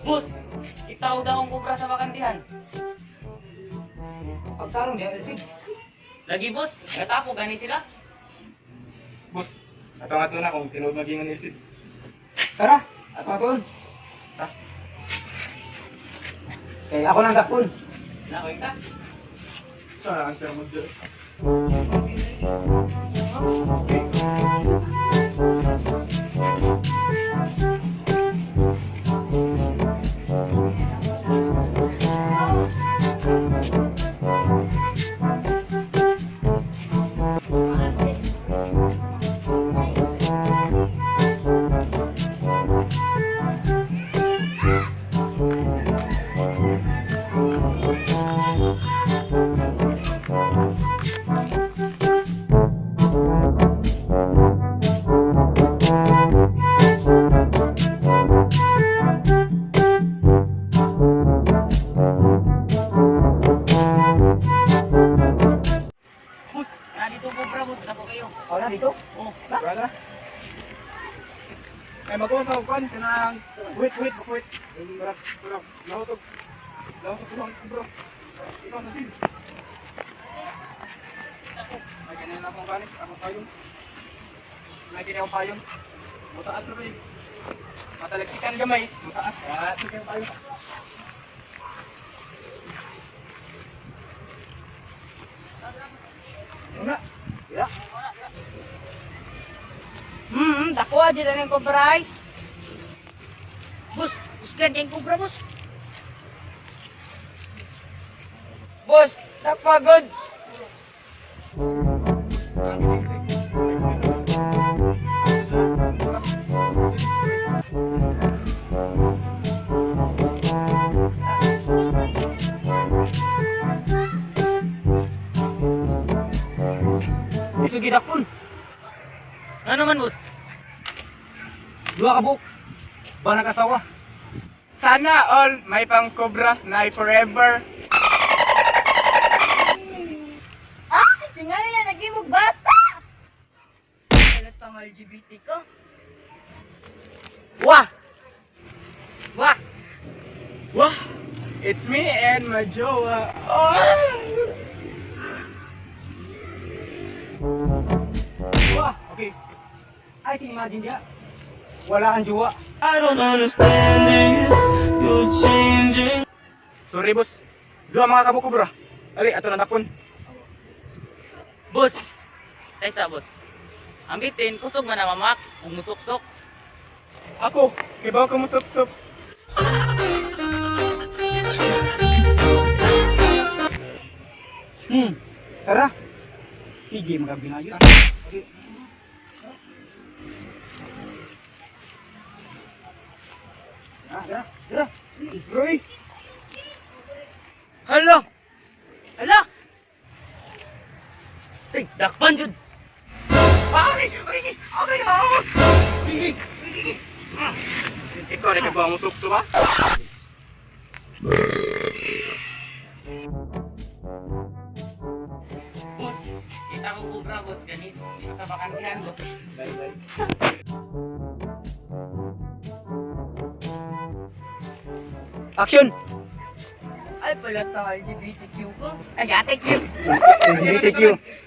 Boss, itaw daw ang kubra sa bakantihan. Pagtarong diyan sig. Lagi boss, natapo gani sila. Boss, ato na kung tinuod magingon ni Sid. Tara, ato. Ha? Kaya ako nang dakpon. Nakoy ka. Saan ang sir mo dyan? Boss, nandito ang kubra boss, napo kayo. Ako na dito. Oh, Brother? Ay, magawa sa upan. Kanang... Wait. Lahotog. Bro. Ikaw sa Sid. Ay, ganyan na akong kanis. Ako payong. May kinaw payong. Mataas na ba eh. Matalaksikan gamay. Mataas. Sige ang payong. Una. Ya. Dako aja dan yang kubra. Bos, usgan yang kubra bos. Bos, tak pagod. Sugi dakpon. ano man boss? Dua ka buk. Ba nakasawa. Sana all may pang cobra na forever. Tingnan nila nagimog bata. Kalat pang LGBT ko. Wah. Wah, Wah! It's me and my jowa. Oh! Wah. Okay. Ay, si imagine dia. Wala kang jowa. I don't understand this. You're changing. Sorry, boss. Dua mga kabuk bro. Ali, ato na dakpon. Boss, kaysa boss. Ang bitin, kusog man na mamak, umusuksok. Ako, kibaw ka mo sup-sup. Tara. Sige, magabinayo. Okay. Tara. Roy! Hala! ala. Tay, dakpan jud. Ikaw rin kibaw mo sup-sup ha? Boss, kita ko kubra boss, ganito. Sa bakantihan boss. Action. Ay, pala tao LGBTQ ko. Ay, ate Q. LGBTQ.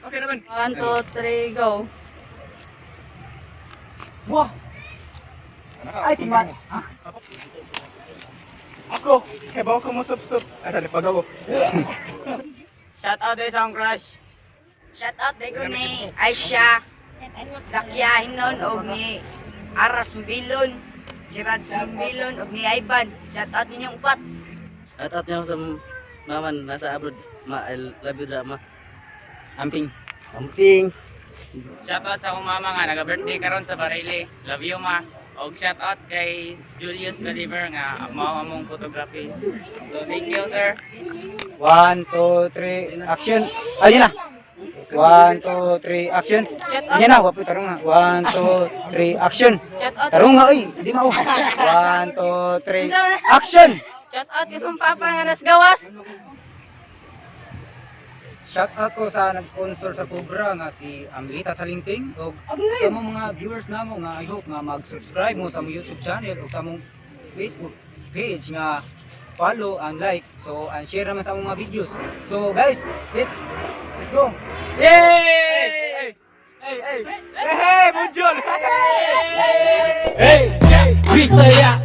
Okay naman. 1, 2, 3, go. Wah. Ay, si Man. Ako, kibaw ka mo sup-sup. Asa, nipagaw. Shout out sa akong crush. Shout out day ko ni Aisha. Dakya Hinon og ni Aras Mbilon. Gerard Mbilon og ni Ivan. Shout out ninyong upat. At niya sa maman nasa abroad. Ma, I love you drama. Amping. Shout out sa akong mama nga, naga-birthday karon sa Barili. Love you ma. Og shout out kay Julius Galiver nga mao among photography. So thank you sir. 1, 2, 3, action. Ayun na. 1, 2, 3, action. Yan na, wapoy tarong nga. 1, 2, 3, action. Shout out. Tarong nga, oy. Hindi mao. 1, 2, 3, action. Shout out kisong papa nga nas gawas. shout out ko sa nag-sponsor sa Cobra nga si Amlita Talingting o sa mga viewers namo nga I hope nga mag-subscribe mo sa mong YouTube channel o sa mong Facebook page nga follow and like so and share naman sa among mga videos. So guys, let's go. Hey! Hey! Hey! Hey! Munjol! Hey, Bisaya,